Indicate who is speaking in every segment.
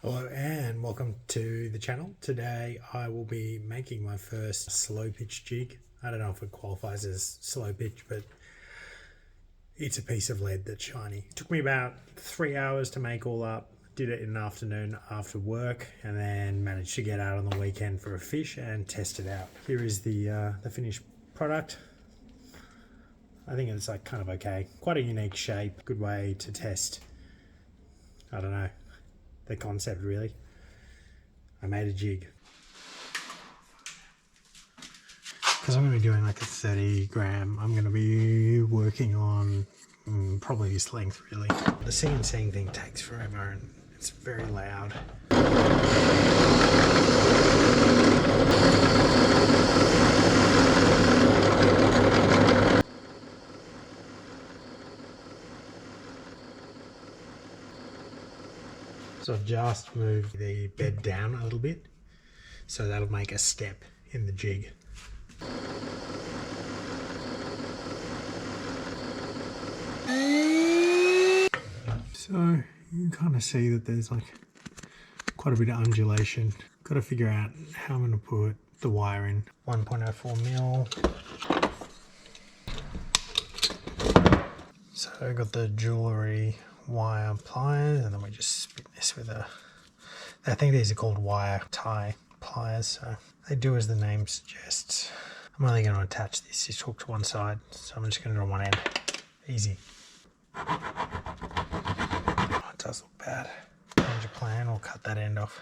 Speaker 1: Hello and welcome to the channel. Today I will be making my first slow pitch jig. I don't know if it qualifies as slow pitch, but it's a piece of lead that's shiny. It took me about 3 hours to make all up. Did it in the afternoon after work and then managed to get out on the weekend for a fish and test it out. Here is the finished product. I think it's like kind of okay. Quite a unique shape. Good way to test, I don't know, the concept really. I made a jig. Because I'm going to be doing like a 30 gram, I'm going to be working on probably this length really. The CNCing thing takes forever and it's very loud. So I've just moved the bed down a little bit, so that'll make a step in the jig. So you can kind of see that there's like quite a bit of undulation. Got to figure out how I'm going to put the wire in. 1.04 mil. So I got the jewellery wire pliers, and then we just spin this with I think these are called wire tie pliers, so they do as the name suggests. I'm only going to attach this hook to one side, so I'm just going to do it on one end. Easy. Oh, it does look bad. Change your plan or cut that end off.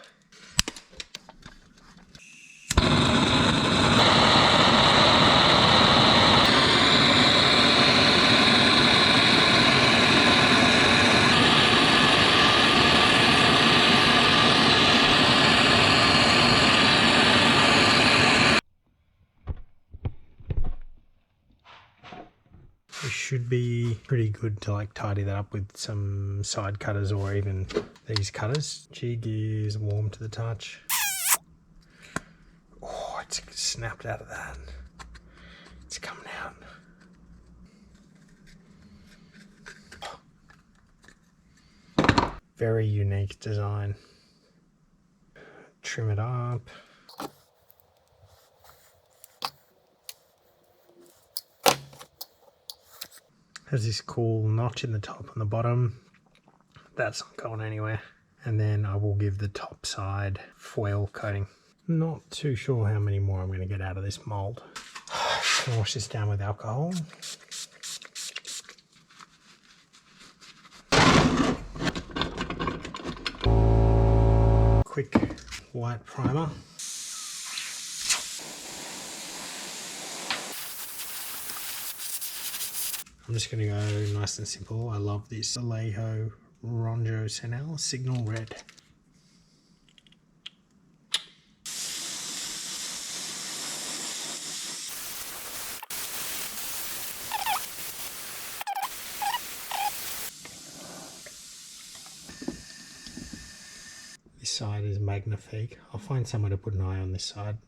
Speaker 1: It should be pretty good to like tidy that up with some side cutters or even these cutters. Jig is warm to the touch. Oh, it's snapped out of that. It's coming out. Very unique design. Trim it up. Has this cool notch in the top and the bottom. That's not going anywhere. And then I will give the top side foil coating. Not too sure how many more I'm going to get out of this mold. Can wash this down with alcohol. Quick white primer. I'm just going to go nice and simple. I love this Alejo Ronjo Senel Signal Red. This side is magnifique. I'll find somewhere to put an eye on this side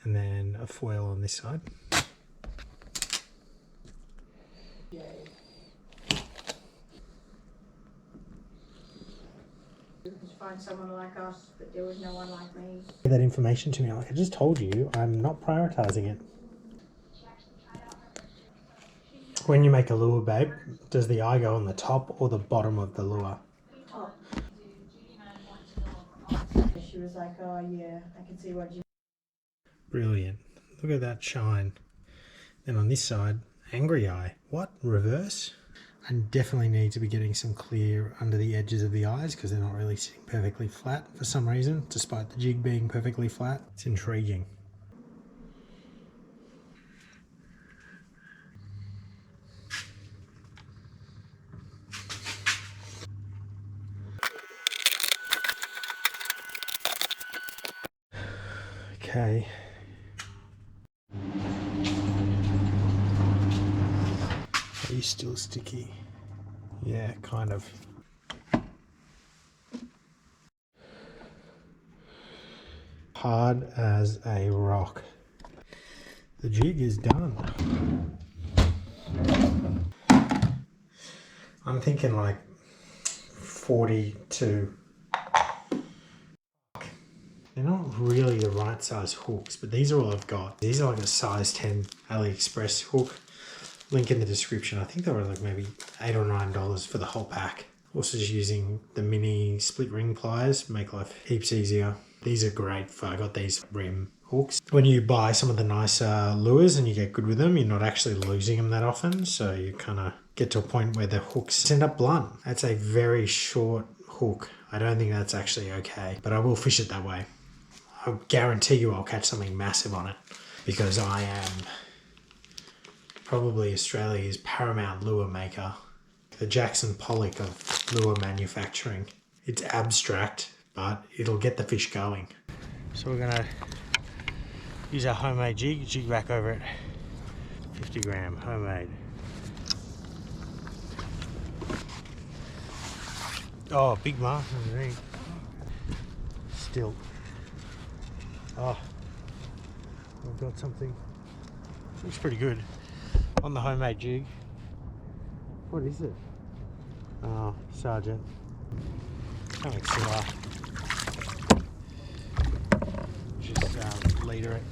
Speaker 1: and then a foil on this side.
Speaker 2: Find someone like us, but there was no one like me.
Speaker 1: That information to me, like I just told you, I'm not prioritizing it. When you make a lure, babe, does the eye go on the top or the bottom of the lure?
Speaker 2: Top. She was like, oh yeah, I can see what you...
Speaker 1: Brilliant. Look at that shine. Then on this side, angry eye. What? Reverse? I definitely need to be getting some clear under the edges of the eyes because they're not really sitting perfectly flat for some reason, despite the jig being perfectly flat. It's intriguing. Okay. Are you still sticky? Yeah, kind of. Hard as a rock. The jig is done. I'm thinking like 40 to They're not really the right size hooks, but these are all I've got. These are like a size 10 AliExpress hook. Link in the description. I think they were like maybe $8 or $9 for the whole pack. Also just using the mini split ring pliers, make life heaps easier. These are great for, I got these rim hooks. When you buy some of the nicer lures and you get good with them, you're not actually losing them that often. So you kind of get to a point where the hooks end up blunt. That's a very short hook. I don't think that's actually okay, but I will fish it that way. I guarantee you I'll catch something massive on it because I am probably Australia's paramount lure maker. The Jackson Pollock of lure manufacturing. It's abstract, but it'll get the fish going. So we're gonna use our homemade jig back over it. 50 gram homemade. Oh, big mark underneath. Still. Oh, I've got something. Looks pretty good on the homemade jig. What is it? Oh, Sergeant. Something killer. Just leader it.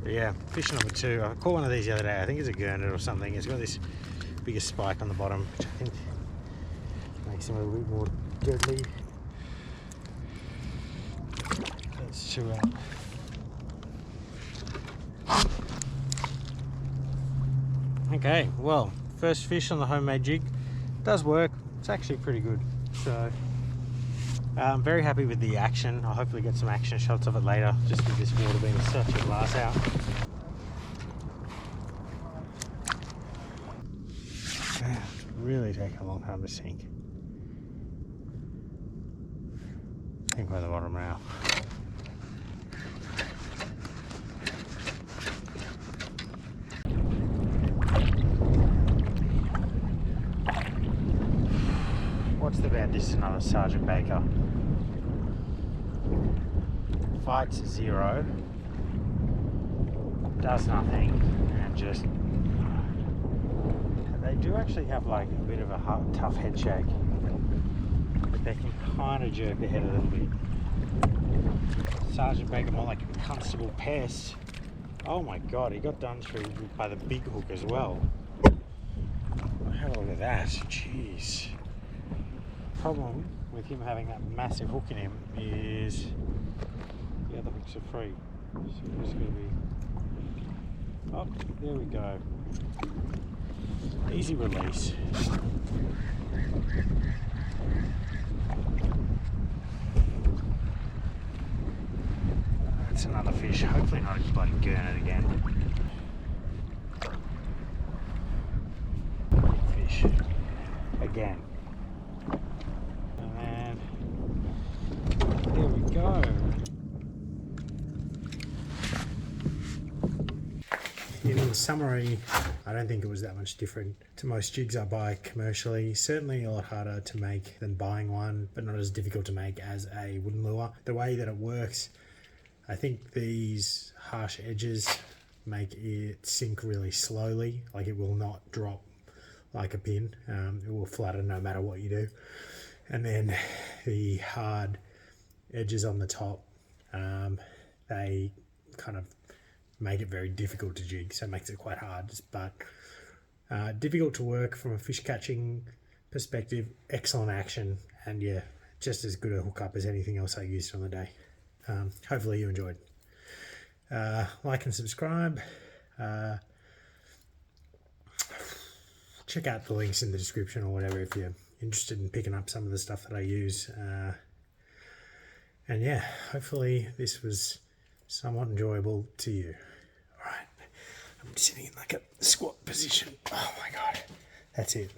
Speaker 1: But yeah, fish number 2. I caught one of these the other day. I think it's a gurnard or something. It's got this bigger spike on the bottom, which I think makes them a little bit more deadly. That's 2 out. Okay, well, first fish on the homemade jig. Does work. It's actually pretty good. So I'm very happy with the action. I'll hopefully get some action shots of it later, just with this water being such a glass out. Man, it's really taking a long time to sink. I think we're at the bottom now. What's the bet? This is another Sergeant Baker. Fights 0, does nothing, and just... They do actually have like a bit of a tough head shake. They can kind of jerk the head a little bit. Sergeant Baker more like a Constable Pest. Oh my god, he got done through by the big hook as well. Have a look at that, jeez. Problem with him having that massive hook in him is the other hooks are free. So it's going to be... Oh, there we go. Easy release. That's another fish. Hopefully not a bloody gurnard again. Fish. Again. And there we go. In summary, I don't think it was that much different to most jigs I buy commercially. Certainly a lot harder to make than buying one, but not as difficult to make as a wooden lure. The way that it works, I think these harsh edges make it sink really slowly. Like it will not drop like a pin. It will flatten no matter what you do. And then the hard edges on the top, they kind of make it very difficult to jig, so it makes it quite hard, but difficult to work from a fish catching perspective. Excellent action, and yeah, just as good a hookup as anything else I used on the day. Hopefully you enjoyed. Like and subscribe. Check out the links in the description or whatever if you're interested in picking up some of the stuff that I use. And yeah, hopefully this was somewhat enjoyable to you. Alright, I'm sitting in like a squat position. Oh my god, that's it.